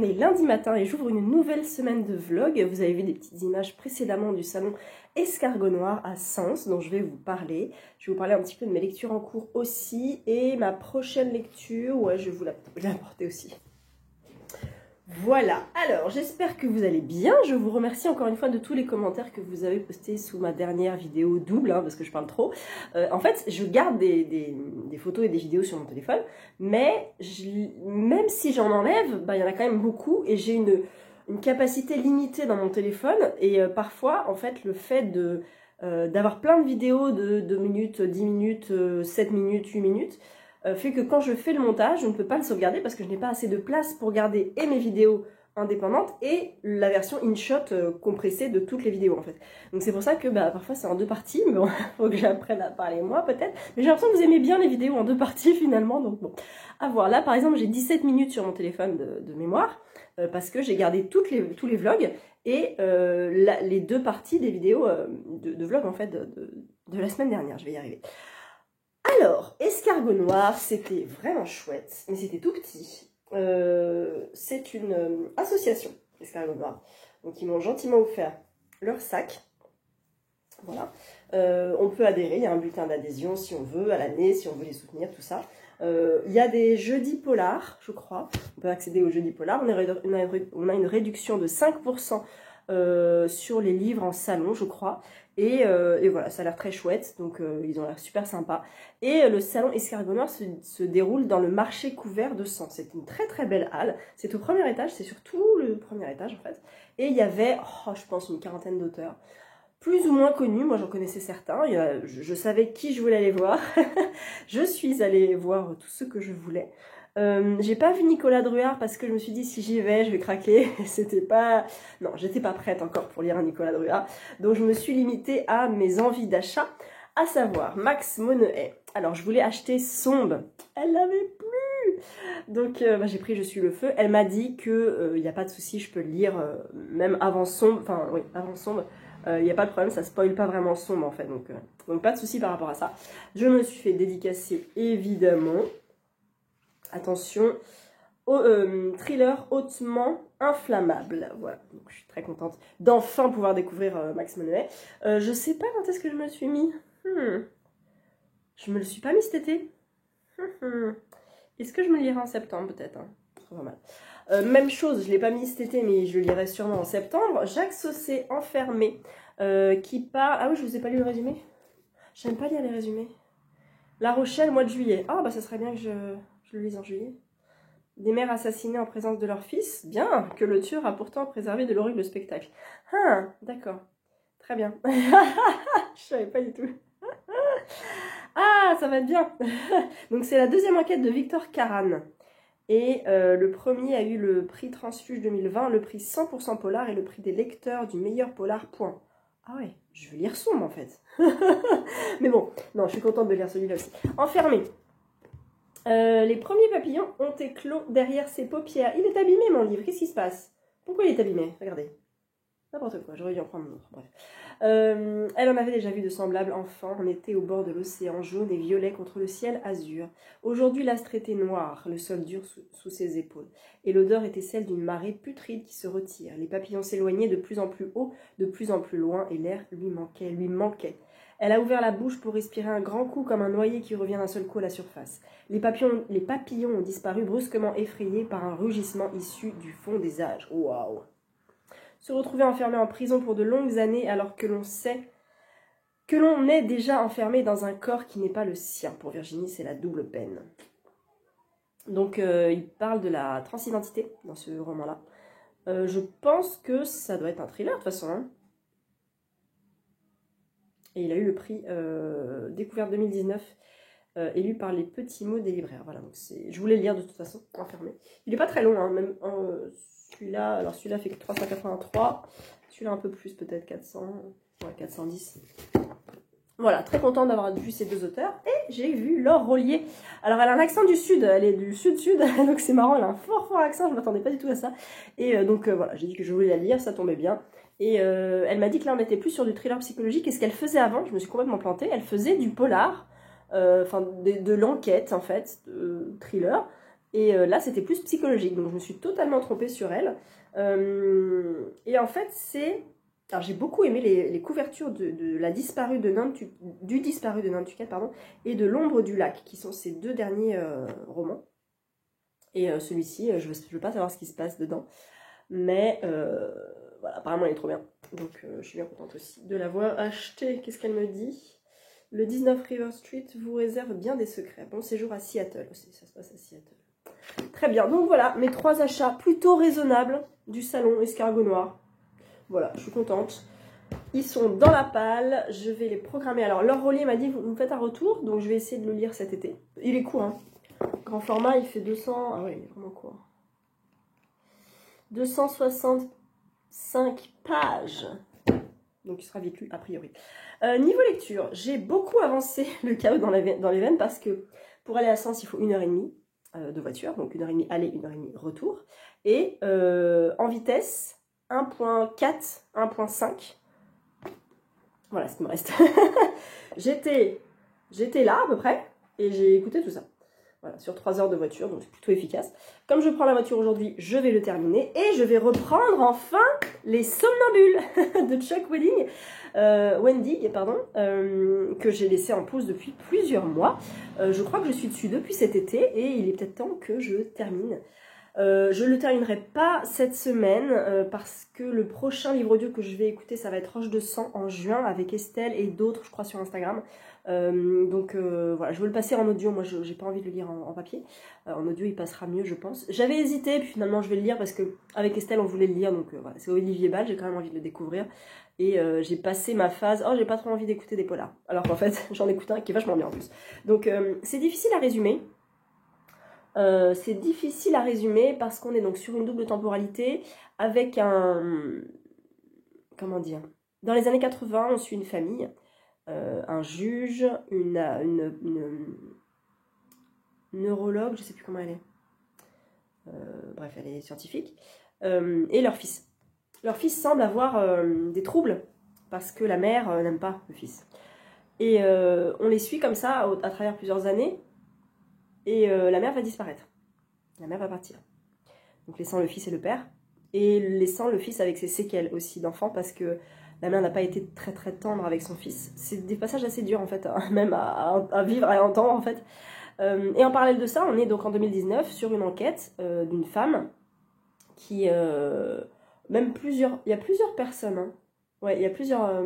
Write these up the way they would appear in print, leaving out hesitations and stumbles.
on est lundi matin et j'ouvre une nouvelle semaine de vlog. Vous avez vu des petites images précédemment du salon Escargot Noir à Sens dont je vais vous parler. Je vais vous parler un petit peu de mes lectures en cours aussi et ma prochaine lecture, ouais, je vais vous l'apporter aussi. Voilà, alors j'espère que vous allez bien. Je vous remercie encore une fois de tous les commentaires que vous avez postés sous ma dernière vidéo double, parce que je parle trop. En fait, je garde des photos et des vidéos sur mon téléphone, mais même si j'en enlève, il y en a quand même beaucoup et j'ai une capacité limitée dans mon téléphone. Et parfois, en fait, le fait d'avoir plein de vidéos de 2 minutes, 10 minutes, 7 minutes, 8 minutes, fait que quand je fais le montage, je ne peux pas le sauvegarder parce que je n'ai pas assez de place pour garder et mes vidéos indépendantes et la version InShot compressée de toutes les vidéos en fait. Donc c'est pour ça que parfois c'est en 2 parties, mais bon, faut que j'apprenne à parler moi peut-être. Mais j'ai l'impression que vous aimez bien les vidéos en 2 parties finalement, donc bon. À voir, là par exemple j'ai 17 minutes sur mon téléphone de mémoire parce que j'ai gardé tous les vlogs et les 2 parties des vidéos de vlog en fait de la semaine dernière, je vais y arriver. Alors, Escargot Noir, c'était vraiment chouette, mais c'était tout petit. C'est une association, Escargot Noir. Donc, ils m'ont gentiment offert leur sac. Voilà. On peut adhérer, il y a un bulletin d'adhésion si on veut, à l'année, si on veut les soutenir, tout ça. Il y a des jeudis polars, je crois. On peut accéder aux jeudis polars. On a une réduction de 5% sur les livres en salon, je crois. Et voilà, ça a l'air très chouette, donc ils ont l'air super sympas. Et le salon Escargot Noir se déroule dans le marché couvert de Sens. C'est une très très belle halle. C'est au premier étage, c'est sur tout le premier étage en fait. Et il y avait, je pense, une quarantaine d'auteurs. Plus ou moins connus, moi j'en connaissais certains. Je savais qui je voulais aller voir. Je suis allée voir tout ce que je voulais. J'ai pas vu Nicolas Druard parce que je me suis dit si j'y vais je vais craquer. Non, j'étais pas prête encore pour lire un Nicolas Druard, donc je me suis limitée à mes envies d'achat, à savoir Max Moneuet. Alors je voulais acheter Sombre, elle l'avait plus, donc j'ai pris Je suis le feu. Elle m'a dit que y a pas de souci, je peux le lire même avant Sombre, enfin oui avant Sombre. Il n'y a pas de problème, ça spoil pas vraiment Sombre en fait, donc pas de souci par rapport à ça. Je me suis fait dédicacer évidemment. Attention, thriller hautement inflammable. Voilà, donc je suis très contente d'enfin pouvoir découvrir Max Moneuet. Je sais pas quand est-ce que je me le suis mis. Je me le suis pas mis cet été. Est-ce que je me lirai en septembre peut-être, Pas mal. Même chose, je l'ai pas mis cet été, mais je le lirai sûrement en septembre. Jacques Saucé, Enfermé, qui parle... Ah oui, je vous ai pas lu le résumé. J'aime pas lire les résumés. La Rochelle, mois de juillet. Ça serait bien que je le lise en juillet. Des mères assassinées en présence de leur fils. Bien, que le tueur a pourtant préservé de l'horrible spectacle. D'accord. Très bien. Je savais pas du tout. Ça va être bien. Donc c'est la deuxième enquête de Victor Karan. Et le premier a eu le prix Transfuge 2020, le prix 100% polar et le prix des lecteurs du meilleur polar point. Ah ouais, je veux lire Sombre en fait. Mais bon, non, je suis contente de lire celui-là aussi. Enfermé. Les premiers papillons ont éclos derrière ses paupières. Il est abîmé mon livre, qu'est-ce qui se passe? Pourquoi il est abîmé? Regardez. N'importe quoi, j'aurais dû en prendre un autre. Bref. Elle en avait déjà vu de semblables enfants. On était au bord de l'océan jaune et violet contre le ciel azur. Aujourd'hui l'astre était noir, le sol dur sous ses épaules. Et l'odeur était celle d'une marée putride qui se retire. Les papillons s'éloignaient de plus en plus haut, de plus en plus loin, et l'air lui manquait. Elle a ouvert la bouche pour respirer un grand coup comme un noyé qui revient d'un seul coup à la surface. Les papillons ont disparu brusquement effrayés par un rugissement issu du fond des âges. Waouh! Se retrouver enfermé en prison pour de longues années alors que l'on sait que l'on est déjà enfermé dans un corps qui n'est pas le sien. Pour Virginie, c'est la double peine. Donc, il parle de la transidentité dans ce roman-là. Je pense que ça doit être un thriller de toute façon, Et il a eu le prix Découverte 2019, élu par les petits mots des libraires. Voilà, donc je voulais le lire de toute façon, Enfermé. Il n'est pas très long, même celui-là. Alors celui-là fait que 383, celui-là un peu plus, peut-être 400, 410. Voilà, très contente d'avoir vu ces 2 auteurs. Et j'ai vu Laure Rollier. Alors elle a un accent du sud, elle est du sud-sud, donc c'est marrant, elle a un fort accent, je ne m'attendais pas du tout à ça. Et donc voilà, j'ai dit que je voulais la lire, ça tombait bien. Et elle m'a dit que là on n'était plus sur du thriller psychologique. Et ce qu'elle faisait avant, je me suis complètement plantée, elle faisait du polar, de l'enquête en fait, thriller. Et là, c'était plus psychologique, donc je me suis totalement trompée sur elle. Et en fait, c'est... Alors, j'ai beaucoup aimé les couvertures de la disparue de du disparu de Nantucket, pardon, et de l'ombre du lac, qui sont ces deux derniers romans. Et celui-ci, je veux pas savoir ce qui se passe dedans. Mais voilà, apparemment, il est trop bien. Donc, je suis bien contente aussi de l'avoir acheté. Qu'est-ce qu'elle me dit? Le 19 River Street vous réserve bien des secrets. Bon séjour à Seattle aussi, ça se passe à Seattle. Très bien, donc voilà, mes 3 achats plutôt raisonnables du salon escargot noir. Voilà, je suis contente. Ils sont dans la palle, je vais les programmer. Alors, Laure Rollier m'a dit, vous me faites un retour, donc je vais essayer de le lire cet été. Il est court, hein. Grand format, il fait 200... Ah ouais, il est vraiment court. 265 pages. Donc, il sera vite lu, a priori. Niveau lecture, j'ai beaucoup avancé le chaos dans les veines parce que pour aller à Sens, il faut 1h30 de voiture. Donc, 1h30 aller, 1h30 retour. Et en vitesse, 1.4, 1.5. Voilà ce qui me reste. J'étais là à peu près et j'ai écouté tout ça. Voilà, sur 3 heures de voiture, donc c'est plutôt efficace. Comme je prends la voiture aujourd'hui, je vais le terminer et je vais reprendre enfin Les Somnambules de Chuck Wendig, que j'ai laissé en pause depuis plusieurs mois. Je crois que je suis dessus depuis cet été et il est peut-être temps que je termine. Je ne le terminerai pas cette semaine parce que le prochain livre audio que je vais écouter, ça va être Roche de sang en juin avec Estelle et d'autres, je crois, sur Instagram. Voilà, je veux le passer en audio. Moi, je n'ai pas envie de le lire en papier. En audio, il passera mieux, je pense. J'avais hésité, puis finalement, je vais le lire parce qu'avec Estelle, on voulait le lire. Donc voilà, c'est Olivier Ball, j'ai quand même envie de le découvrir. Et j'ai passé ma phase, oh, j'ai pas trop envie d'écouter des polars. Alors qu'en fait, j'en écoute un qui est vachement bien en plus. Donc, c'est difficile à résumer. C'est difficile à résumer parce qu'on est donc sur une double temporalité avec comment dire, dans les années 80 on suit une famille, un juge, une neurologue, je sais plus comment elle est, bref elle est scientifique, et leur fils semble avoir des troubles parce que la mère n'aime pas le fils et on les suit comme ça à travers plusieurs années. Et la mère va disparaître. La mère va partir. Donc laissant le fils et le père. Et laissant le fils avec ses séquelles aussi d'enfant parce que la mère n'a pas été très très tendre avec son fils. C'est des passages assez durs en fait, hein, même à vivre et à entendre en fait. Et en parallèle de ça, on est donc en 2019 sur une enquête d'une femme qui... il y a plusieurs personnes. Hein. Ouais, il y a plusieurs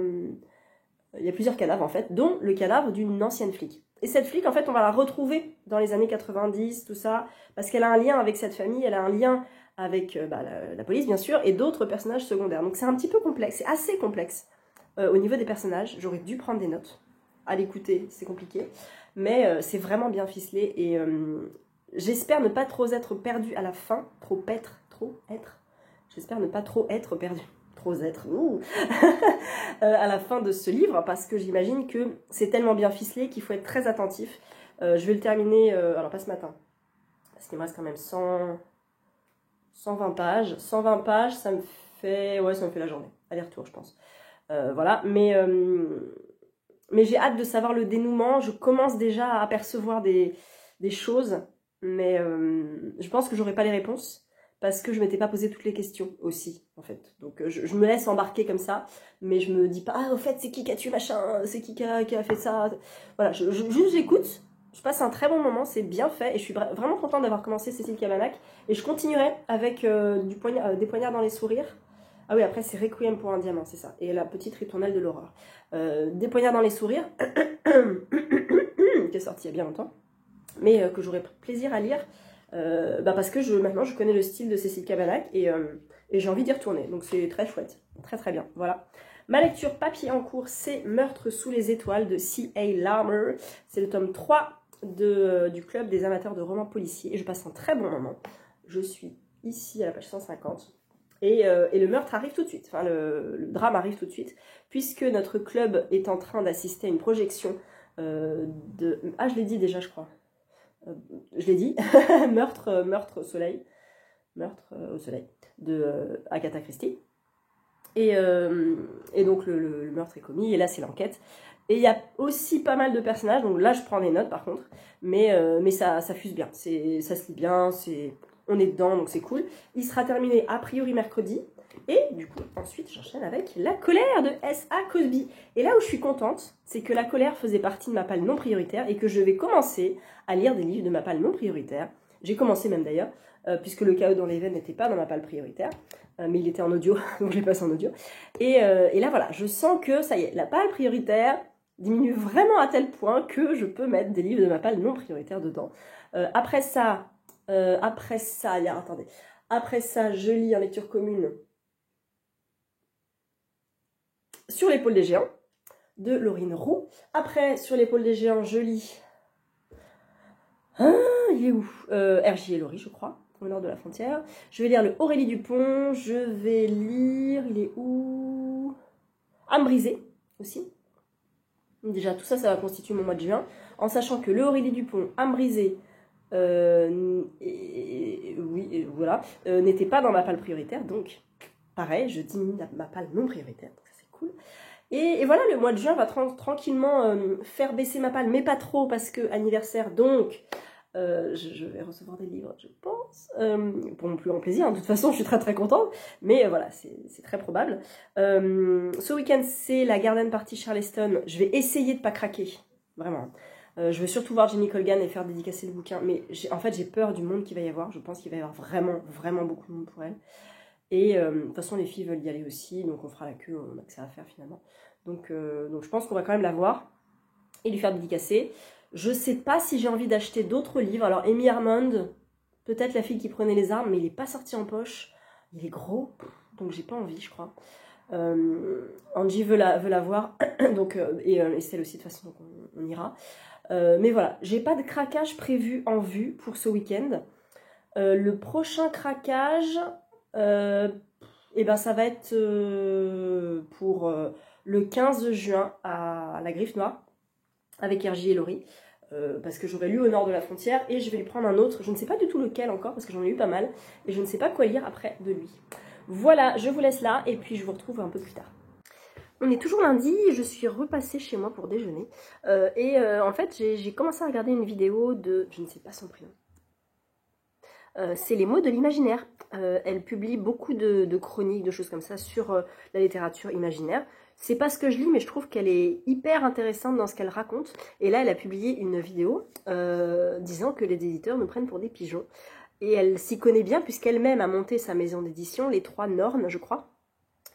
cadavres en fait, dont le cadavre d'une ancienne flic. Et cette flic, en fait, on va la retrouver dans les années 90, tout ça, parce qu'elle a un lien avec cette famille, elle a un lien avec la police, bien sûr, et d'autres personnages secondaires. Donc c'est un petit peu complexe, c'est assez complexe au niveau des personnages. J'aurais dû prendre des notes. À l'écouter, c'est compliqué. Mais c'est vraiment bien ficelé et j'espère ne pas trop être perdue à la fin. Trop être. J'espère ne pas trop être perdue. À la fin de ce livre parce que j'imagine que c'est tellement bien ficelé qu'il faut être très attentif. Je vais le terminer, alors pas ce matin, parce qu'il me reste quand même 120 pages. 120 pages, ça me fait la journée, aller-retour je pense. Voilà, mais j'ai hâte de savoir le dénouement. Je commence déjà à apercevoir des choses, mais je pense que j'aurai pas les réponses. Parce que je m'étais pas posé toutes les questions aussi, en fait. Donc je me laisse embarquer comme ça, mais je me dis pas, ah, au fait, c'est qui qui a tué machin, c'est qui a fait ça. Voilà, juste j'écoute, je passe un très bon moment, c'est bien fait, et je suis vraiment contente d'avoir commencé Cécile Cabannac, et je continuerai avec des poignards dans les sourires. Ah oui, après c'est Requiem pour un diamant, c'est ça, et la petite ritournelle de l'horreur. Des poignards dans les sourires, qui est sorti il y a bien longtemps, mais que j'aurai plaisir à lire. Parce que maintenant je connais le style de Cécile Cabannac et j'ai envie d'y retourner, donc c'est très chouette, très très bien, voilà. Ma lecture papier en cours, c'est Meurtre sous les étoiles de C.A. Larmer, c'est le tome 3 du club des amateurs de romans policiers et je passe un très bon moment. Je suis ici à la page 150 et le meurtre arrive tout de suite, enfin le drame arrive tout de suite puisque notre club est en train d'assister à une projection je l'ai dit déjà je crois. Je l'ai dit, meurtre au soleil de Agatha Christie. Et donc le meurtre est commis, et là c'est l'enquête. Et il y a aussi pas mal de personnages, donc là je prends des notes par contre, mais ça fuse bien, ça se lit bien, on est dedans, donc c'est cool. Il sera terminé a priori mercredi, et du coup ensuite j'enchaîne avec La colère de S.A. Cosby. Et là où je suis contente, c'est que La colère faisait partie de ma palle non prioritaire, et que je vais commencer à lire des livres de ma palle non prioritaire. J'ai commencé même d'ailleurs, puisque Le chaos dans les veines n'était pas dans ma palle prioritaire, mais il était en audio, donc je l'ai passé en audio. Et là voilà, je sens que ça y est, la palle prioritaire diminue vraiment à tel point que je peux mettre des livres de ma palle non prioritaire dedans. Après ça, je lis en lecture commune Sur l'épaule des géants de Laurine Roux. Après, Sur l'épaule des géants, je lis... il est où R.J. et Laurie, je crois, au nord de la frontière. Je vais lire le Aurélie Dupont. Je vais lire... Il est où Âme brisée, aussi. Déjà, tout ça, ça va constituer mon mois de juin. En sachant que le Aurélie Dupont, Âme brisée, n'était pas dans ma palle prioritaire. Donc, pareil, je diminue ma palle non prioritaire. Donc ça, c'est cool. Et voilà, le mois de juin va tranquillement faire baisser ma palle, mais pas trop, parce que anniversaire, donc... je vais recevoir des livres, je pense, pour mon plus grand plaisir. De toute façon, je suis très très contente, mais voilà, c'est très probable. Ce week-end, c'est la Garden Party Charleston. Je vais essayer de pas craquer, vraiment. Je vais surtout voir Jenny Colgan et faire dédicacer le bouquin, mais en fait, j'ai peur du monde qu'il va y avoir. Je pense qu'il va y avoir vraiment, vraiment beaucoup de monde pour elle. Et de toute façon, les filles veulent y aller aussi, donc on fera la queue, on a que ça à faire finalement. Donc je pense qu'on va quand même la voir et lui faire dédicacer. Je sais pas si j'ai envie d'acheter d'autres livres. Alors, Amy Armand, peut-être La fille qui prenait les armes, mais il n'est pas sorti en poche. Il est gros, donc j'ai pas envie, je crois. Angie veut la voir, donc, et Estelle aussi, de toute façon, donc on ira. Mais voilà, j'ai pas de craquage prévu en vue pour ce week-end. Le prochain craquage, ça va être pour le 15 juin à la Griffe Noire, avec R.J. et Laurie, parce que j'aurais lu Au nord de la frontière, et je vais lui prendre un autre, je ne sais pas du tout lequel encore, parce que j'en ai eu pas mal, et je ne sais pas quoi lire après de lui. Voilà, je vous laisse là, et puis je vous retrouve un peu plus tard. On est toujours lundi, je suis repassée chez moi pour déjeuner, en fait j'ai commencé à regarder une vidéo de, je ne sais pas son prénom, c'est Les mots de l'imaginaire. Elle publie beaucoup de chroniques, de choses comme ça sur la littérature imaginaire. C'est pas ce que je lis, mais je trouve qu'elle est hyper intéressante dans ce qu'elle raconte. Et là, elle a publié une vidéo disant que les éditeurs nous prennent pour des pigeons. Et elle s'y connaît bien puisqu'elle-même a monté sa maison d'édition, Les Trois Nornes, je crois,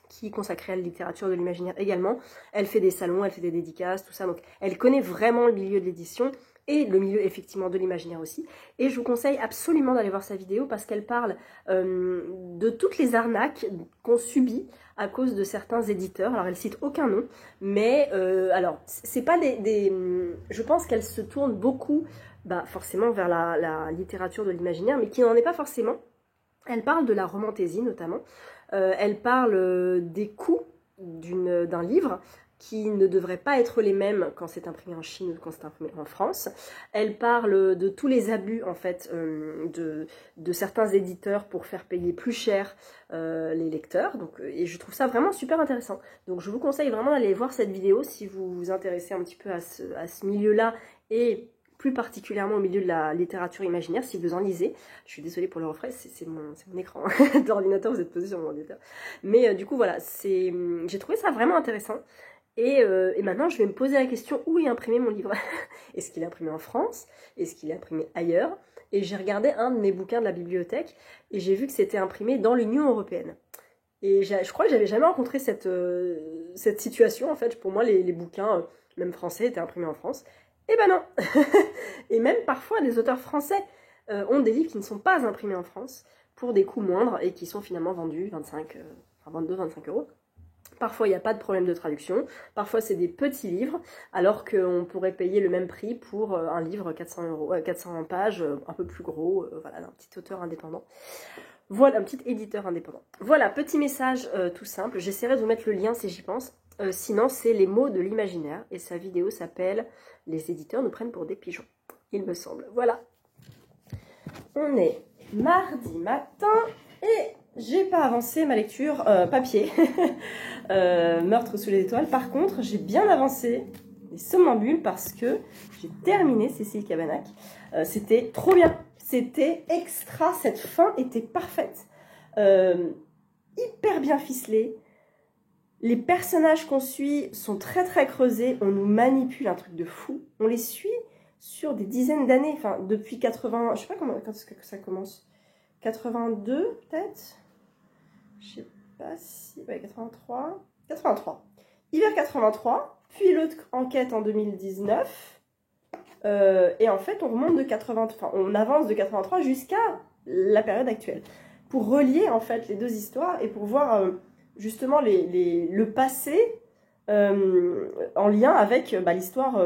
qui est consacrée à la littérature de l'imaginaire également. Elle fait des salons, elle fait des dédicaces, tout ça. Donc, elle connaît vraiment le milieu de l'édition et le milieu effectivement de l'imaginaire aussi. Et je vous conseille absolument d'aller voir sa vidéo parce qu'elle parle de toutes les arnaques qu'on subit à cause de certains éditeurs. Alors elle cite aucun nom, mais alors c'est pas je pense qu'elle se tourne beaucoup forcément vers la littérature de l'imaginaire, mais qui n'en est pas forcément. Elle parle de la romantaisie notamment. Elle parle des coûts d'un livre qui ne devraient pas être les mêmes quand c'est imprimé en Chine ou quand c'est imprimé en France. Elle parle de tous les abus en fait de certains éditeurs pour faire payer plus cher les lecteurs. Donc, et je trouve ça vraiment super intéressant. Donc je vous conseille vraiment d'aller voir cette vidéo si vous vous intéressez un petit peu à ce milieu-là et plus particulièrement au milieu de la littérature imaginaire, si vous en lisez. Je suis désolée pour le reflet, c'est mon écran d'ordinateur, vous êtes posé sur mon ordinateur. Mais du coup, voilà, j'ai trouvé ça vraiment intéressant. Et maintenant, je vais me poser la question, où est imprimé mon livre? Est-ce qu'il est imprimé en France? Est-ce qu'il est imprimé ailleurs? Et j'ai regardé un de mes bouquins de la bibliothèque, et j'ai vu que c'était imprimé dans l'Union européenne. Et je crois que j'avais jamais rencontré cette situation, en fait. Pour moi, les bouquins, même français, étaient imprimés en France. Eh ben non. Et même parfois, des auteurs français ont des livres qui ne sont pas imprimés en France pour des coûts moindres et qui sont finalement vendus 22-25 euros. Parfois, il n'y a pas de problème de traduction. Parfois, c'est des petits livres, alors qu'on pourrait payer le même prix pour un livre 400 pages, un peu plus gros, voilà, d'un petit auteur indépendant. Voilà, un petit éditeur indépendant. Voilà, petit message tout simple. J'essaierai de vous mettre le lien si j'y pense. Sinon, c'est Les mots de l'imaginaire. Et sa vidéo s'appelle « Les éditeurs nous prennent pour des pigeons », il me semble. Voilà. On est mardi matin et j'ai pas avancé ma lecture papier, Meurtre sous les étoiles. Par contre, j'ai bien avancé les Somnambules parce que j'ai terminé Cécile Cabannac. C'était trop bien, c'était extra, cette fin était parfaite, hyper bien ficelée. Les personnages qu'on suit sont très très creusés, on nous manipule, un truc de fou. On les suit sur des dizaines d'années, enfin depuis 80, je sais pas quand est-ce que ça commence, 82 peut-être, je sais pas si, ouais 83, hiver 83, puis l'autre enquête en 2019, et en fait on remonte de 80, enfin on avance de 83 jusqu'à la période actuelle, pour relier en fait les deux histoires et pour voir justement le passé en lien avec l'histoire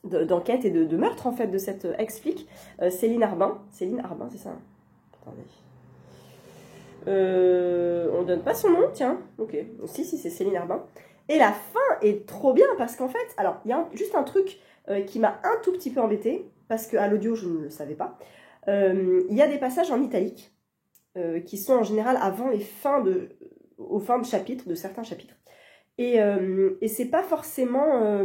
d'enquête et de meurtre en fait de cette ex-flic Céline Arbin, c'est ça? Attendez. On donne pas son nom, tiens. Ok, si c'est Céline Arbin. Et la fin est trop bien parce qu'en fait, alors il y a juste un truc qui m'a un tout petit peu embêtée parce qu'à l'audio je ne le savais pas. Il y a des passages en italique qui sont en général avant les aux fins de chapitres, de certains chapitres. Et c'est pas forcément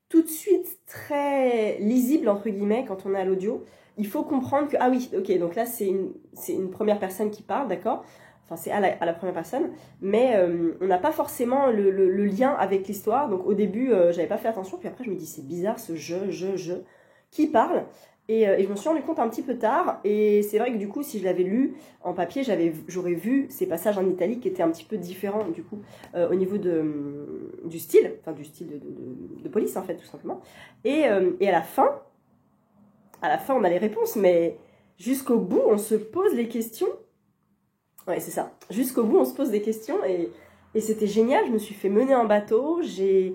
tout de suite très lisible, entre guillemets, quand on est à l'audio. Il faut comprendre que, ah oui, ok, donc là c'est une première personne qui parle, d'accord, enfin c'est à la première personne, mais on n'a pas forcément le lien avec l'histoire, donc au début j'avais pas fait attention, puis après je me dis c'est bizarre ce je, qui parle, et je me suis rendu compte un petit peu tard, et c'est vrai que du coup si je l'avais lu en papier, j'aurais vu ces passages en italique qui étaient un petit peu différents du coup au niveau du style, enfin du style de police en fait tout simplement, et à la fin, on a les réponses, mais jusqu'au bout, on se pose les questions. Ouais, c'est ça. Jusqu'au bout, on se pose des questions et c'était génial. Je me suis fait mener en bateau, j'ai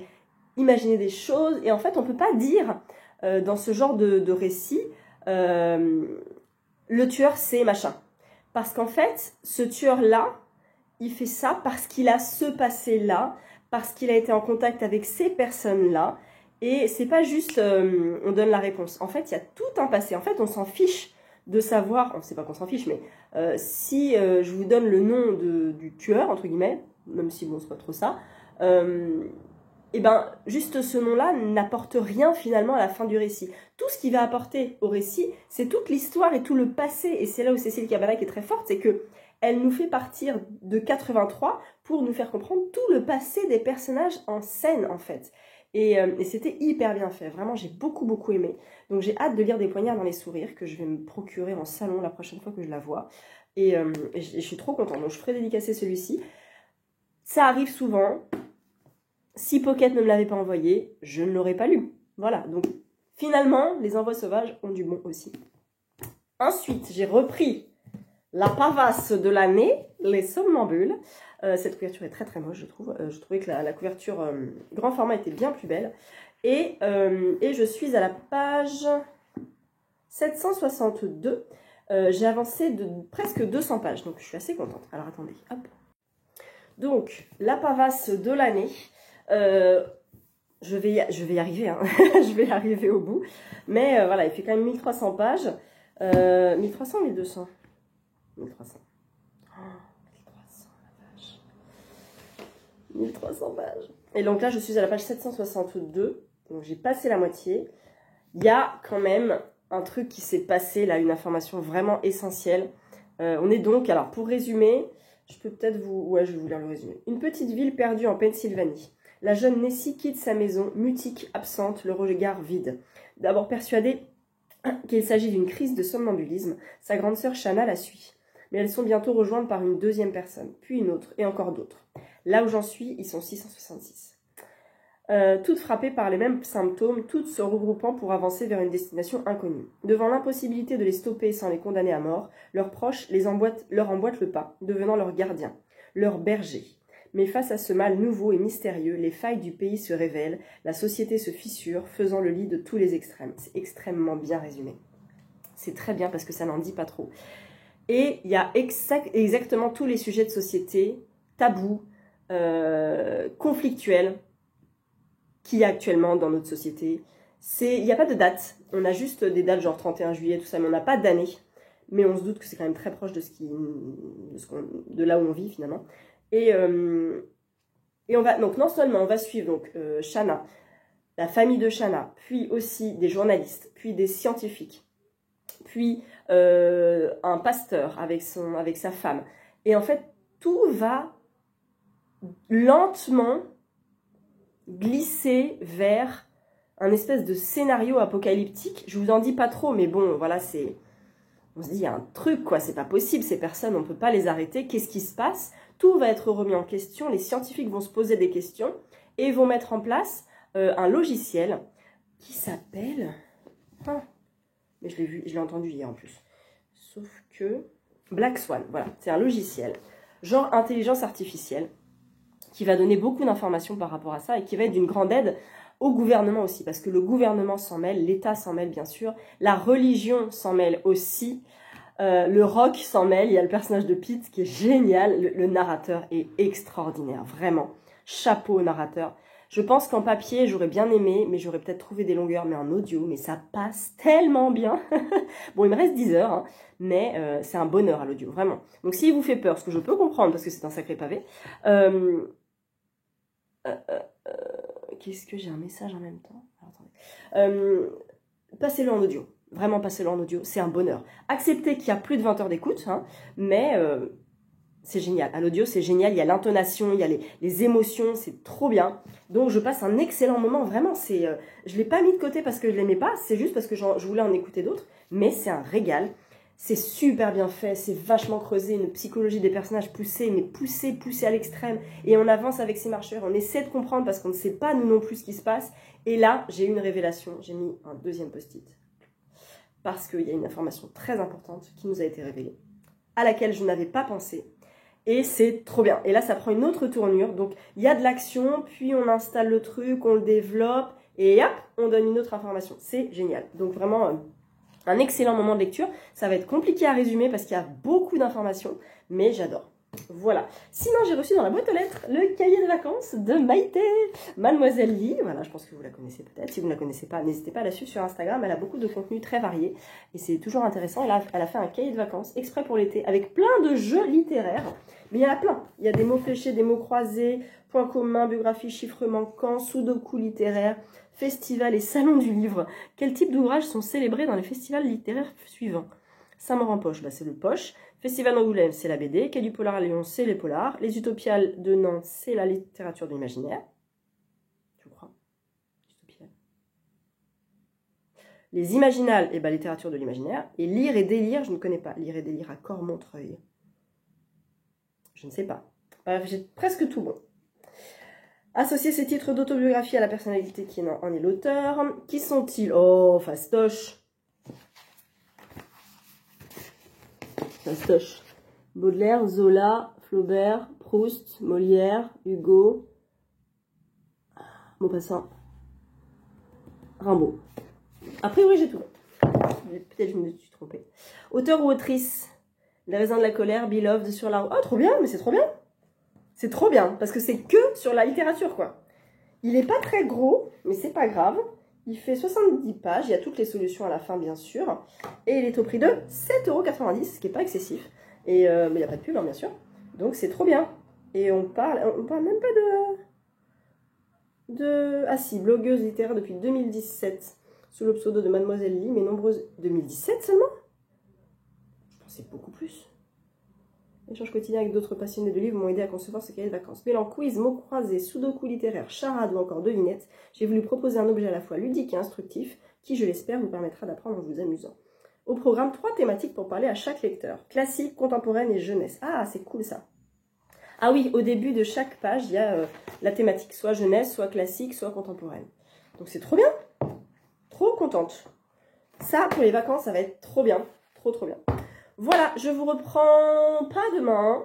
imaginé des choses. Et en fait, on ne peut pas dire dans ce genre de récit, le tueur, c'est machin. Parce qu'en fait, ce tueur-là, il fait ça parce qu'il a ce passé-là, parce qu'il a été en contact avec ces personnes-là. Et c'est pas juste on donne la réponse. En fait, il y a tout un passé. En fait, on s'en fiche de savoir, on ne sait pas qu'on s'en fiche, mais si je vous donne le nom du tueur, entre guillemets, même si bon, c'est pas trop ça, et ben juste ce nom-là n'apporte rien finalement à la fin du récit. Tout ce qui va apporter au récit, c'est toute l'histoire et tout le passé. Et c'est là où Cécile Cabannac est très forte, c'est que elle nous fait partir de 83 pour nous faire comprendre tout le passé des personnages en scène, en fait. Et c'était hyper bien fait. Vraiment, j'ai beaucoup aimé. Donc j'ai hâte de lire Des poignards dans les sourires, que je vais me procurer en salon la prochaine fois que je la vois. Et je suis trop contente. Donc je ferai dédicacer celui-ci. Ça arrive souvent. Si Pocket ne me l'avait pas envoyé, je ne l'aurais pas lu. Voilà. Donc finalement, les envois sauvages ont du bon aussi. Ensuite, j'ai repris la pavasse de l'année, Les Somnambules. Cette couverture est très moche, je trouve. Je trouvais que la couverture grand format était bien plus belle. Et je suis à la page 762. J'ai avancé de presque 200 pages, donc je suis assez contente. Alors attendez, hop. Donc, la pavasse de l'année. Je vais y arriver, hein. Je vais y arriver au bout. Mais voilà, il fait quand même 1300 pages. 1300 ou 1200 1300. Oh, 1300, la vache. 1300 pages. Et donc là, je suis à la page 762. Donc j'ai passé la moitié. Il y a quand même un truc qui s'est passé, là, une information vraiment essentielle. On est donc, alors pour résumer, je peux peut-être ouais, je vais vous lire le résumé. Une petite ville perdue en Pennsylvanie. La jeune Nessie quitte sa maison, mutique, absente, le regard vide. D'abord persuadée qu'il s'agit d'une crise de somnambulisme, sa grande sœur Shanna la suit. Mais elles sont bientôt rejointes par une deuxième personne, puis une autre, et encore d'autres. Là où j'en suis, ils sont 666. Toutes frappées par les mêmes symptômes, toutes se regroupant pour avancer vers une destination inconnue. Devant l'impossibilité de les stopper sans les condamner à mort, leurs proches leur emboîtent le pas, devenant leurs gardiens, leurs bergers. Mais face à ce mal nouveau et mystérieux, les failles du pays se révèlent, la société se fissure, faisant le lit de tous les extrêmes. C'est extrêmement bien résumé. C'est très bien parce que ça n'en dit pas trop. Et il y a exactement tous les sujets de société, tabous, conflictuels, qu'il y a actuellement dans notre société. Il n'y a pas de date. On a juste des dates genre 31 juillet, tout ça, mais on n'a pas d'année. mais on se doute que c'est quand même très proche de, de là où on vit finalement. Et on va, donc non seulement on va suivre donc, Shanna, la famille de Shanna, puis aussi des journalistes, puis des scientifiques, puis un pasteur avec sa femme. Et en fait, tout va lentement glisser vers un espèce de scénario apocalyptique. Je vous en dis pas trop, mais bon, voilà, c'est... On se dit, il y a un truc, quoi, c'est pas possible, ces personnes, on peut pas les arrêter, qu'est-ce qui se passe? Tout va être remis en question, les scientifiques vont se poser des questions et vont mettre en place un logiciel qui s'appelle... Ah, mais je l'ai entendu hier en plus. Sauf que... Black Swan, voilà, c'est un logiciel, genre intelligence artificielle, qui va donner beaucoup d'informations par rapport à ça et qui va être d'une grande aide au gouvernement aussi, parce que le gouvernement s'en mêle, l'État s'en mêle bien sûr, la religion s'en mêle aussi, le rock s'en mêle, il y a le personnage de Pete qui est génial, le narrateur est extraordinaire, vraiment, chapeau au narrateur. Je pense qu'en papier, j'aurais bien aimé, mais j'aurais peut-être trouvé des longueurs, mais en audio, mais ça passe tellement bien. Bon, il me reste 10 heures, hein, mais c'est un bonheur à l'audio, vraiment. Donc s'il vous fait peur, ce que je peux comprendre, parce que c'est un sacré pavé, qu'est-ce que j'ai un message en même temps? Alors, attendez. Passez-le en audio. Vraiment, passez-le en audio. C'est un bonheur. Acceptez qu'il y a plus de 20 heures d'écoute, hein, mais c'est génial. À l'audio, c'est génial. Il y a l'intonation, il y a les émotions. C'est trop bien. Donc, je passe un excellent moment. Vraiment, je ne l'ai pas mis de côté parce que je ne l'aimais pas. C'est juste parce que je voulais en écouter d'autres. Mais c'est un régal. C'est super bien fait, c'est vachement creusé, une psychologie des personnages poussée, mais poussée à l'extrême. Et on avance avec ces marcheurs, on essaie de comprendre parce qu'on ne sait pas nous non plus ce qui se passe. Et là, j'ai eu une révélation, j'ai mis un deuxième post-it. Parce qu'il y a une information très importante qui nous a été révélée, à laquelle je n'avais pas pensé. Et c'est trop bien. Et là, ça prend une autre tournure. Donc, il y a de l'action, puis on installe le truc, on le développe, et hop, on donne une autre information. C'est génial. Donc vraiment... un excellent moment de lecture. Ça va être compliqué à résumer parce qu'il y a beaucoup d'informations, mais j'adore. Voilà. Sinon, j'ai reçu dans la boîte aux lettres le cahier de vacances de Maïté, Mademoiselle Lee. Voilà, je pense que vous la connaissez peut-être. Si vous ne la connaissez pas, n'hésitez pas à la suivre sur Instagram. Elle a beaucoup de contenu très varié et c'est toujours intéressant. Elle a fait un cahier de vacances exprès pour l'été avec plein de jeux littéraires. Mais il y en a plein. Il y a des mots fléchés, des mots croisés, points communs, biographie, chiffres manquants, sudoku littéraire, festival et salon du livre. Quels types d'ouvrages sont célébrés dans les festivals littéraires suivants? Saint-Maur-en-Poche, bah c'est le Poche. Festival d'Angoulême, c'est la BD. Quai du Polar à Lyon, c'est les polars. Les Utopiales de Nantes, c'est la littérature de l'imaginaire. Je crois. Utopiales. Les Imaginales, et bah littérature de l'imaginaire. Et Lire et délire, je ne connais pas. Lire et délire à Cormontreuil. Je ne sais pas. J'ai presque tout bon. Associer ces titres d'autobiographie à la personnalité qui en est l'auteur. Qui sont-ils? Oh, fastoche. Fastoche. Baudelaire, Zola, Flaubert, Proust, Molière, Hugo, Maupassant, Rimbaud. A priori, j'ai tout. Peut-être je me suis trompée. Auteur ou autrice? Les raisins de la colère, Beloved, Sur la route. Oh, trop bien, mais c'est trop bien. C'est trop bien, parce que c'est que sur la littérature, quoi. Il n'est pas très gros, mais c'est pas grave. Il fait 70 pages, il y a toutes les solutions à la fin, bien sûr. Et il est au prix de 7,90 €, ce qui n'est pas excessif. Et, mais il n'y a pas de pub, hein, bien sûr. Donc c'est trop bien. Et on parle même pas Ah si, blogueuse littéraire depuis 2017, sous le pseudo de Mademoiselle Lee, mais nombreuses... 2017 seulement? Je pensais beaucoup plus. Échange quotidien avec d'autres passionnés de livres m'ont aidé à concevoir ce cahier de vacances. Mêlant quiz, mots croisés, sudoku littéraire, charade ou encore devinettes, j'ai voulu proposer un objet à la fois ludique et instructif qui, je l'espère, vous permettra d'apprendre en vous amusant. Au programme, 3 thématiques pour parler à chaque lecteur. Classique, contemporaine et jeunesse. Ah, c'est cool ça. Ah oui, au début de chaque page, il y a la thématique, soit jeunesse, soit classique, soit contemporaine. Donc c'est trop bien. Trop contente. Ça, pour les vacances, ça va être trop bien. Trop, trop bien. Voilà, je vous reprends pas demain,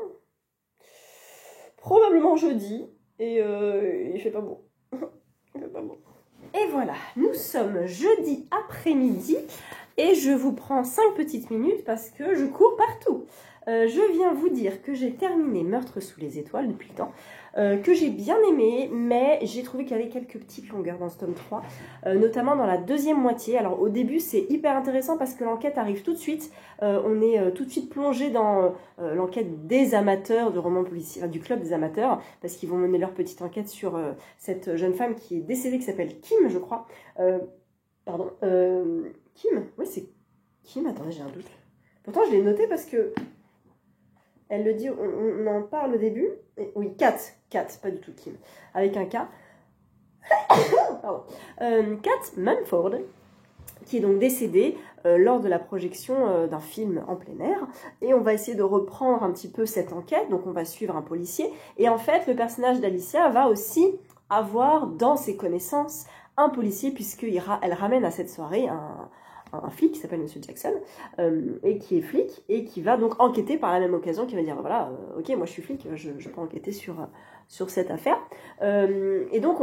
probablement jeudi, et il fait pas beau. Il fait pas beau. Et voilà, nous sommes jeudi après-midi, et je vous prends 5 petites minutes parce que je cours partout. Je viens vous dire que j'ai terminé Meurtre sous les étoiles depuis le temps, que j'ai bien aimé, mais j'ai trouvé qu'il y avait quelques petites longueurs dans ce tome 3, notamment dans la deuxième moitié. Alors au début c'est hyper intéressant parce que l'enquête arrive tout de suite, on est tout de suite plongé dans l'enquête des amateurs de romans policiers, du club des amateurs, parce qu'ils vont mener leur petite enquête sur cette jeune femme qui est décédée, qui s'appelle Kim, je crois. Pardon, Kim, oui c'est Kim, attendez j'ai un doute. Pourtant je l'ai noté parce que elle le dit, on en parle au début. Et, oui, Kat, pas du tout Kim, avec un K. Pardon. Kat Mumford, qui est donc décédée lors de la projection d'un film en plein air. Et on va essayer de reprendre un petit peu cette enquête. Donc on va suivre un policier. Et en fait, le personnage d'Alicia va aussi avoir dans ses connaissances un policier, puisqu'elle ramène à cette soirée un flic qui s'appelle Monsieur Jackson, et qui est flic, et qui va donc enquêter par la même occasion, qui va dire, voilà, ok, moi je suis flic, je peux enquêter sur cette affaire. Et donc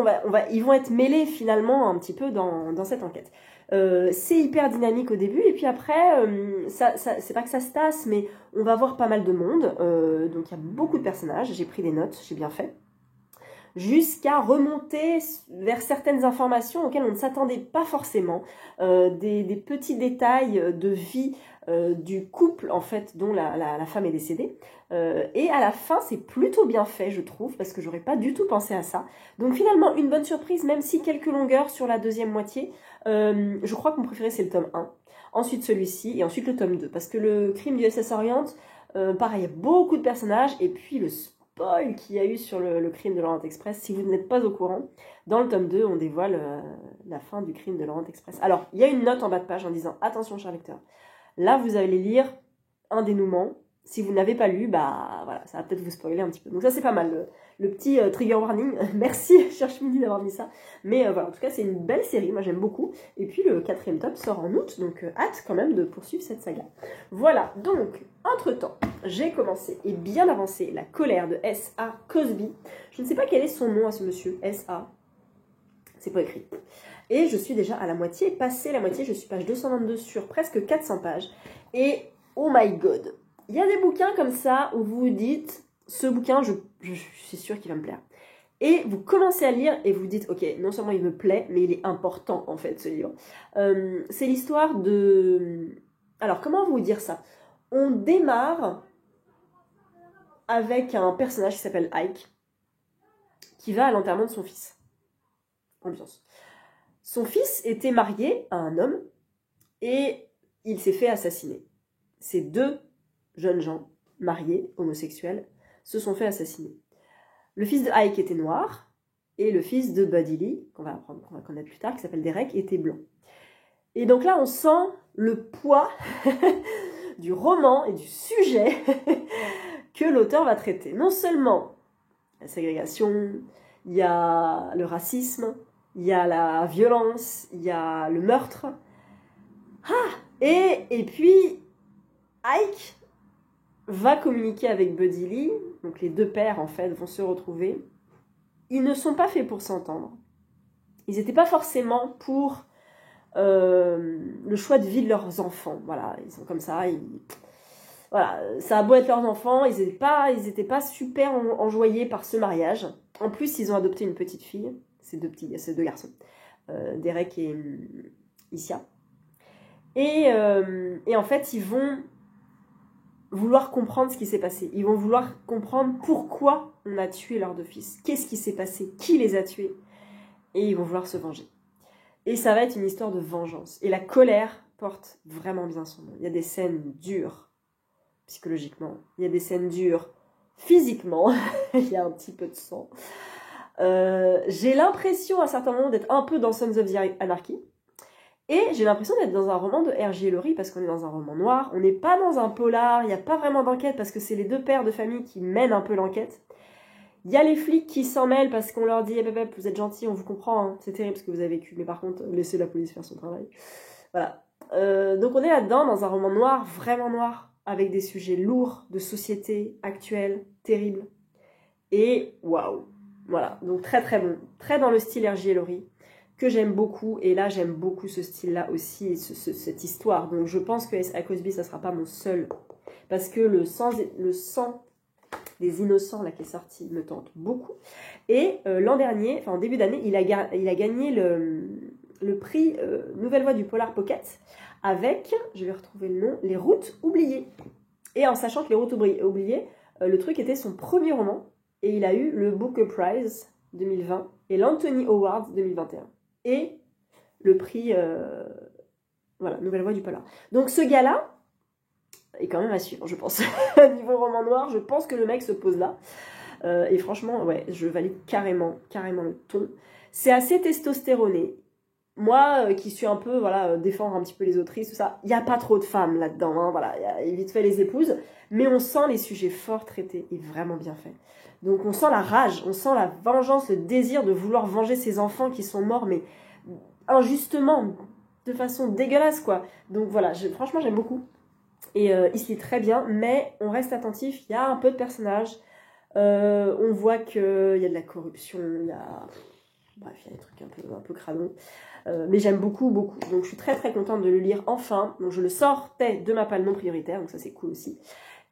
ils vont être mêlés finalement un petit peu dans cette enquête. C'est hyper dynamique au début, et puis après, c'est pas que ça se tasse, mais on va voir pas mal de monde, donc il y a beaucoup de personnages, j'ai pris des notes, j'ai bien fait, jusqu'à remonter vers certaines informations auxquelles on ne s'attendait pas forcément, des petits détails de vie du couple en fait dont la femme est décédée, et à la fin c'est plutôt bien fait je trouve, parce que j'aurais pas du tout pensé à ça. Donc finalement une bonne surprise, même si quelques longueurs sur la deuxième moitié. Je crois que mon préféré c'est le tome 1, ensuite celui-ci et ensuite le tome 2, parce que le crime du SS Orient, pareil, il y a beaucoup de personnages, et puis le spoil qu'il y a eu sur le crime de l'Orient Express, si vous n'êtes pas au courant, dans le tome 2 on dévoile la fin du crime de l'Orient Express. Alors il y a une note en bas de page en disant attention cher lecteur, là vous allez lire un dénouement, si vous n'avez pas lu, bah voilà, ça va peut-être vous spoiler un petit peu, donc ça c'est pas mal, le petit trigger warning. Merci Cherche Midi d'avoir mis ça, mais voilà, en tout cas c'est une belle série, moi j'aime beaucoup, et puis le 4e tome sort en août, donc hâte quand même de poursuivre cette saga. Voilà, donc entre temps j'ai commencé et bien avancé La colère de S.A. Cosby. Je ne sais pas quel est son nom à ce monsieur, S.A. C'est pas écrit. Et je suis déjà à la moitié, passé la moitié, je suis page 222 sur presque 400 pages. Et oh my god, il y a des bouquins comme ça où vous vous dites, ce bouquin, je suis sûre qu'il va me plaire. Et vous commencez à lire et vous vous dites, ok, non seulement il me plaît, mais il est important en fait ce livre. C'est l'histoire de... Alors comment vous dire ça? On démarre avec un personnage qui s'appelle Ike, qui va à l'enterrement de son fils. Ambiance. Son fils était marié à un homme et il s'est fait assassiner. Ces deux jeunes gens, mariés, homosexuels, se sont fait assassiner. Le fils de Ike était noir et le fils de Buddy Lee, qu'on va connaître plus tard, qui s'appelle Derek, était blanc. Et donc là, on sent le poids du roman et du sujet que l'auteur va traiter. Non seulement la ségrégation, il y a le racisme, il y a la violence, il y a le meurtre. Et puis, Ike va communiquer avec Buddy Lee, donc les deux pères en fait vont se retrouver. Ils ne sont pas faits pour s'entendre. Ils n'étaient pas forcément pour le choix de vie de leurs enfants. Voilà, ils sont comme ça, voilà, ça a beau être leurs enfants, ils étaient pas super enjoyés par ce mariage. En plus, ils ont adopté une petite fille, ces deux garçons, Derek et Isia. Et en fait, ils vont vouloir comprendre ce qui s'est passé. Ils vont vouloir comprendre pourquoi on a tué leurs deux fils. Qu'est-ce qui s'est passé? Qui les a tués? Et ils vont vouloir se venger. Et ça va être une histoire de vengeance. Et la colère porte vraiment bien son nom. Il y a des scènes dures psychologiquement. Il y a des scènes dures physiquement. Il y a un petit peu de sang. J'ai l'impression à certains moments d'être un peu dans Sons of the Anarchy. Et j'ai l'impression d'être dans un roman de R.J. Ellory parce qu'on est dans un roman noir. On n'est pas dans un polar. Il n'y a pas vraiment d'enquête parce que c'est les deux pères de famille qui mènent un peu l'enquête. Il y a les flics qui s'en mêlent parce qu'on leur dit « vous êtes gentils, on vous comprend, hein. C'est terrible ce que vous avez vécu, mais par contre, laissez la police faire son travail. » Voilà. Donc on est là-dedans, dans un roman noir, vraiment noir, avec des sujets lourds de société actuelle, terribles. Et waouh. Voilà, donc très très bon. Très dans le style R.J. Ellory. que j'aime beaucoup. Et là, j'aime beaucoup ce style-là aussi, cette histoire. Donc, je pense que S.A. Cosby, ça ne sera pas mon seul. Parce que le sang des innocents, là, qui est sorti, me tente beaucoup. Et l'an dernier, enfin en début d'année, il a gagné le prix Nouvelle Voix du Polar Pocket avec, je vais retrouver le nom, Les Routes Oubliées. Et en sachant que Les Routes Oubliées, le truc était son premier roman. Et il a eu le Booker Prize 2020 et l'Anthony Award 2021. Et le prix, voilà, Nouvelle Voix du Polar. Donc ce gars-là est quand même à suivre, je pense. Niveau roman noir, je pense que le mec se pose là. Et franchement, ouais, je valide carrément le ton. C'est assez testostéroné. Moi, qui suis un peu, voilà, défendre un petit peu les autrices, tout ça, il n'y a pas trop de femmes là-dedans, hein, voilà, il y a vite fait les épouses, mais on sent les sujets forts traités et vraiment bien faits. Donc on sent la rage, on sent la vengeance, le désir de vouloir venger ses enfants qui sont morts, mais injustement, de façon dégueulasse, quoi. Donc voilà, franchement, j'aime beaucoup. Et il se lit très bien, mais on reste attentif, il y a un peu de personnages, on voit qu'il y a de la corruption, il y a... Bref, il y a des trucs un peu cradons. Mais j'aime beaucoup. Donc je suis très très contente de le lire enfin. Donc je le sortais de ma palle non prioritaire, donc ça c'est cool aussi.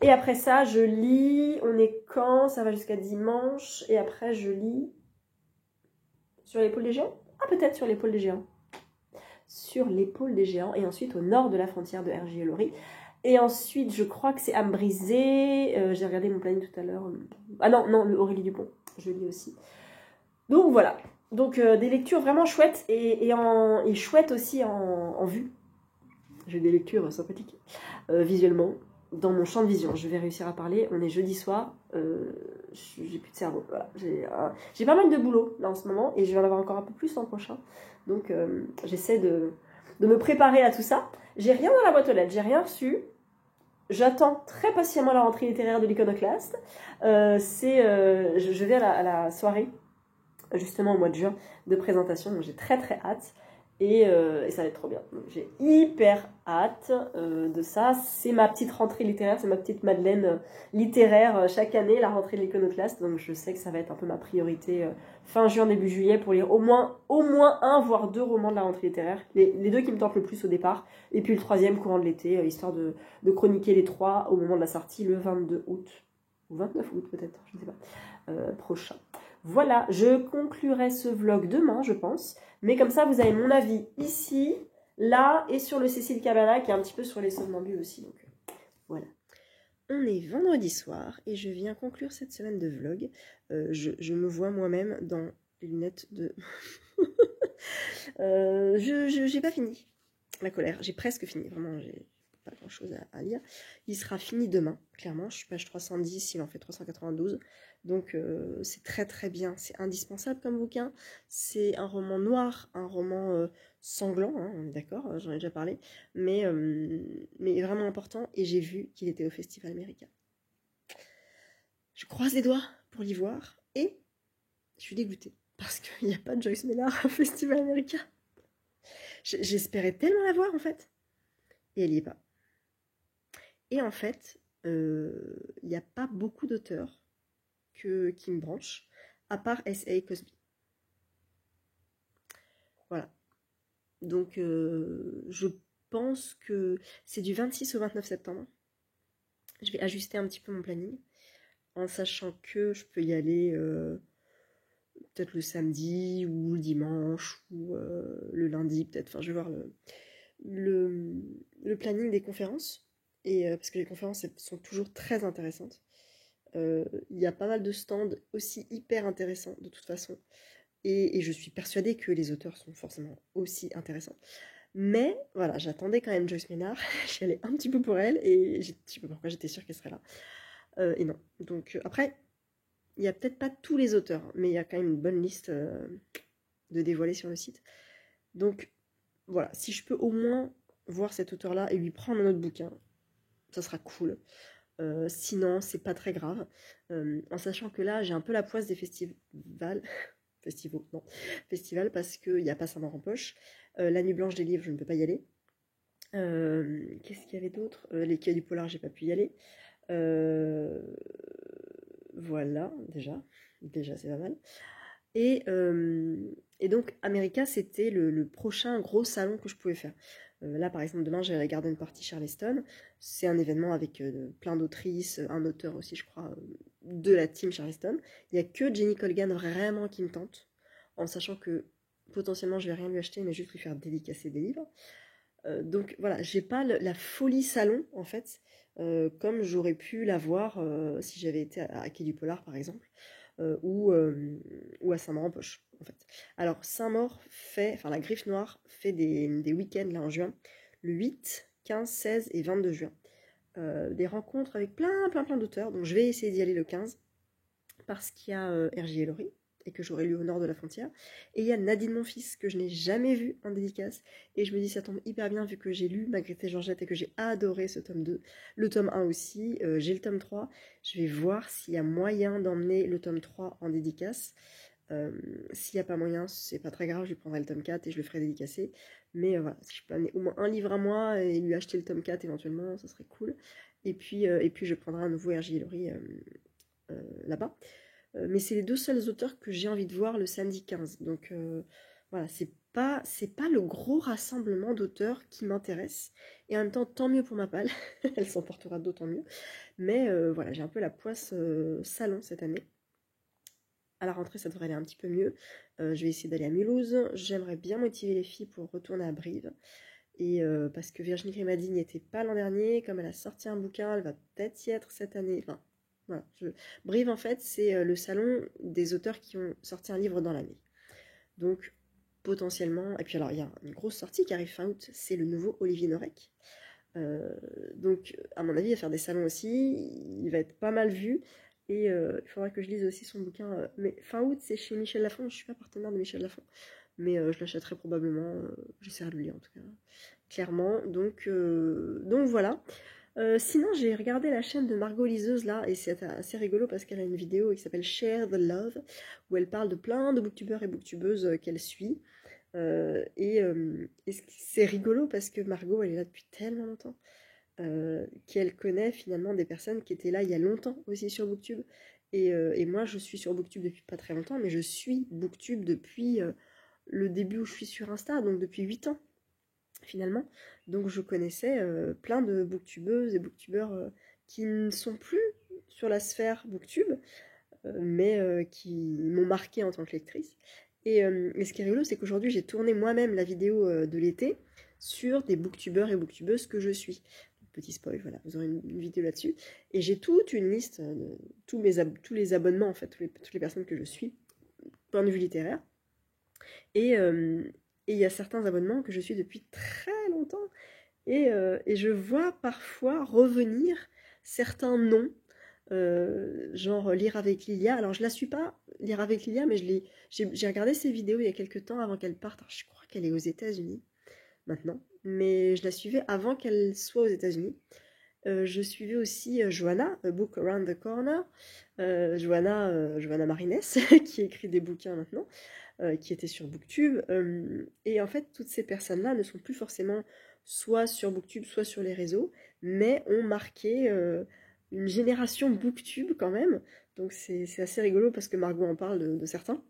Et après ça, je lis, on est quand? Ça va jusqu'à dimanche. Et après je lis Sur l'épaule des géants? Ah peut-être Sur l'épaule des géants. Sur l'épaule des géants. Et ensuite au nord de la frontière de R.J. Ellory. Et ensuite, je crois que c'est Âme brisée. J'ai regardé mon planning tout à l'heure. Ah non, le Aurélie Dupont. Je lis aussi. Donc voilà. Donc des lectures vraiment chouettes et chouettes aussi en vue. J'ai des lectures sympathiques visuellement dans mon champ de vision. Je vais réussir à parler. On est jeudi soir. J'ai plus de cerveau. Voilà. J'ai pas mal de boulot là en ce moment et je vais en avoir encore un peu plus l'an prochain. Donc j'essaie de me préparer à tout ça. J'ai rien dans la boîte aux lettres. J'ai rien reçu. J'attends très patiemment la rentrée littéraire de l'Iconoclaste. Je vais à la soirée justement au mois de juin de présentation, donc j'ai très très hâte et ça va être trop bien. J'ai hyper hâte de ça. C'est ma petite rentrée littéraire, c'est ma petite Madeleine littéraire chaque année, la rentrée de l'Iconoclaste, donc je sais que ça va être un peu ma priorité fin juin, début juillet pour lire au moins un voire deux romans de la rentrée littéraire, les deux qui me tentent le plus au départ, et puis le troisième courant de l'été, histoire de chroniquer les trois au moment de la sortie le 22 août, ou 29 août peut-être, je ne sais pas, prochain. Voilà, je conclurai ce vlog demain, je pense. Mais comme ça, vous avez mon avis ici, là, et sur le Cécile Cabana, qui est un petit peu sur les somnambules aussi. Donc, voilà. On est vendredi soir, et je viens conclure cette semaine de vlog. Je me vois moi-même dans les lunettes de... j'ai pas fini la colère. J'ai presque fini, vraiment, j'ai pas grand-chose à lire. Il sera fini demain, clairement. Je suis page 310, il en fait 392. Donc c'est très très bien, c'est indispensable comme bouquin. C'est un roman noir, un roman sanglant, hein, d'accord, j'en ai déjà parlé, mais vraiment important. Et j'ai vu qu'il était au Festival Américain. Je croise les doigts pour l'y voir et je suis dégoûtée parce qu'il n'y a pas de Joyce Maynard au Festival Américain. J'espérais tellement la voir en fait. Et elle n'y est pas. Et en fait, il n'y a pas beaucoup d'auteurs qui me branchent, à part S.A. Cosby. Voilà. Donc, je pense que c'est du 26 au 29 septembre. Je vais ajuster un petit peu mon planning, en sachant que je peux y aller peut-être le samedi, ou le dimanche, ou le lundi, peut-être. Enfin, je vais voir le planning des conférences, et parce que les conférences sont toujours très intéressantes. Il y a pas mal de stands aussi hyper intéressants de toute façon, et je suis persuadée que les auteurs sont forcément aussi intéressants. Mais voilà, j'attendais quand même Joyce Maynard, j'y allais un petit peu pour elle, et je sais pas pourquoi j'étais sûre qu'elle serait là. Et non. Donc après, il n'y a peut-être pas tous les auteurs, mais il y a quand même une bonne liste de dévoilés sur le site. Donc voilà, si je peux au moins voir cet auteur-là et lui prendre un autre bouquin, ça sera cool. Sinon, c'est pas très grave. En sachant que là, j'ai un peu la poisse des festivals. Festival, parce qu'il n'y a pas Saint-Maur en poche. La Nuit Blanche des Livres, je ne peux pas y aller. Qu'est-ce qu'il y avait d'autre? Les Quais du Polar, j'ai pas pu y aller. Voilà, déjà c'est pas mal. Et donc America, c'était le prochain gros salon que je pouvais faire. Là, par exemple, demain, j'ai la Garden Party Charleston. C'est un événement avec plein d'autrices, un auteur aussi, je crois, de la team Charleston. Il n'y a que Jenny Colgan vraiment qui me tente, en sachant que potentiellement, je vais rien lui acheter, mais juste lui faire dédicacer des livres. Donc voilà, j'ai pas la folie salon, en fait, comme j'aurais pu l'avoir si j'avais été à Quai du Polar, par exemple, ou à Saint-Maur-en-Poche, en fait. Alors, Saint-Maur enfin la Griffe Noire fait des week-ends là en juin, le 8, 15, 16 et 22 juin. Des rencontres avec plein d'auteurs, donc je vais essayer d'y aller le 15, parce qu'il y a R.J. Ellory, et que j'aurais lu au nord de la frontière. Et il y a Nadine Monfils, que je n'ai jamais vu en dédicace. Et je me dis, ça tombe hyper bien, vu que j'ai lu Marguerite et Georgette et que j'ai adoré ce tome 2. Le tome 1 aussi, j'ai le tome 3. Je vais voir s'il y a moyen d'emmener le tome 3 en dédicace. S'il n'y a pas moyen, c'est pas très grave, je prendrai le tome 4 et je le ferai dédicacer. Mais voilà, si je peux amener au moins un livre à moi et lui acheter le tome 4 éventuellement, ça serait cool. Et puis je prendrai un nouveau R.J. Ellory là-bas. Mais c'est les deux seuls auteurs que j'ai envie de voir le samedi 15. Donc voilà, c'est pas le gros rassemblement d'auteurs qui m'intéresse. Et en même temps, tant mieux pour ma palle, elle s'en portera d'autant mieux. Mais voilà, j'ai un peu la poisse salon cette année. À la rentrée, ça devrait aller un petit peu mieux. Je vais essayer d'aller à Mulhouse. J'aimerais bien motiver les filles pour retourner à Brive. Et parce que Virginie Grimaldi n'y était pas l'an dernier, comme elle a sorti un bouquin, elle va peut-être y être cette année. Enfin, voilà. Brive, en fait, c'est le salon des auteurs qui ont sorti un livre dans l'année. Donc, potentiellement... Et puis alors, il y a une grosse sortie qui arrive fin août, c'est le nouveau Olivier Norek. Donc, à mon avis, il va faire des salons aussi. Il va être pas mal vu. Et il faudra que je lise aussi son bouquin. Mais fin août, c'est chez Michel Lafon. Je ne suis pas partenaire de Michel Lafon. Mais je l'achèterai probablement. J'essaierai de le lire, en tout cas. Clairement. Donc voilà. Sinon, j'ai regardé la chaîne de Margot Liseuse là, et c'est assez rigolo parce qu'elle a une vidéo qui s'appelle Share the Love, où elle parle de plein de booktubeurs et booktubeuses qu'elle suit. Et c'est rigolo parce que Margot, elle est là depuis tellement longtemps qu'elle connaît finalement des personnes qui étaient là il y a longtemps aussi sur Booktube. Et moi, je suis sur Booktube depuis pas très longtemps, mais je suis Booktube depuis le début où je suis sur Insta, donc depuis 8 ans. Finalement, donc je connaissais plein de booktubeuses et booktubeurs qui ne sont plus sur la sphère booktube, mais qui m'ont marqué en tant que lectrice. Et ce qui est rigolo, c'est qu'aujourd'hui j'ai tourné moi-même la vidéo de l'été sur des booktubeurs et booktubeuses que je suis. Petit spoil, voilà, vous aurez une vidéo là-dessus. Et j'ai toute une liste de tous les abonnements, en fait, toutes les personnes que je suis, point de vue littéraire. Et il y a certains abonnements que je suis depuis très longtemps. Et je vois parfois revenir certains noms, genre Lire avec Lilia. Alors je la suis pas, Lire avec Lilia, mais j'ai regardé ses vidéos il y a quelques temps avant qu'elle parte. Alors, je crois qu'elle est aux États-Unis maintenant, mais je la suivais avant qu'elle soit aux États-Unis. Je suivais aussi Johanna, A Book Around the Corner, Johanna Marines, qui écrit des bouquins maintenant, qui était sur Booktube. Et en fait, toutes ces personnes-là ne sont plus forcément soit sur Booktube, soit sur les réseaux, mais ont marqué une génération Booktube quand même. Donc c'est assez rigolo parce que Margot en parle de certains.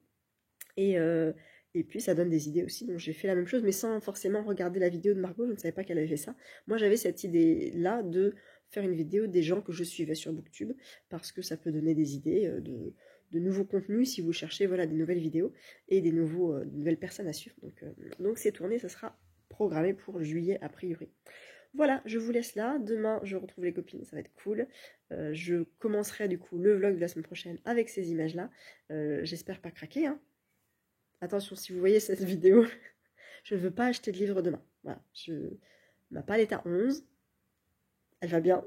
Et puis ça donne des idées aussi. Donc j'ai fait la même chose, mais sans forcément regarder la vidéo de Margot. Je ne savais pas qu'elle avait fait ça. Moi j'avais cette idée-là de faire une vidéo des gens que je suivais sur Booktube, parce que ça peut donner des idées de nouveaux contenus si vous cherchez voilà, des nouvelles vidéos et de nouvelles personnes à suivre. Donc c'est tourné, ça sera programmé pour juillet a priori. Voilà, je vous laisse là. Demain, je retrouve les copines, ça va être cool. Je commencerai du coup le vlog de la semaine prochaine avec ces images-là. J'espère pas craquer, hein. Attention, si vous voyez cette vidéo, je ne veux pas acheter de livre demain. Voilà, ma palle est à 11. Elle va bien.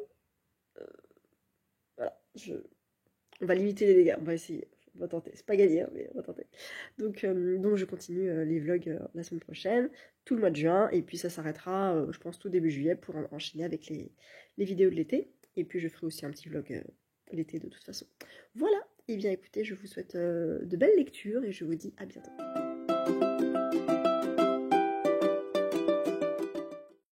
Voilà, on va limiter les dégâts, on va essayer. On va tenter. C'est pas gagné, hein, mais on va tenter. Donc je continue les vlogs la semaine prochaine, tout le mois de juin, et puis ça s'arrêtera, je pense, tout début juillet pour enchaîner avec les vidéos de l'été. Et puis je ferai aussi un petit vlog l'été de toute façon. Voilà, et bien écoutez, je vous souhaite de belles lectures et je vous dis à bientôt.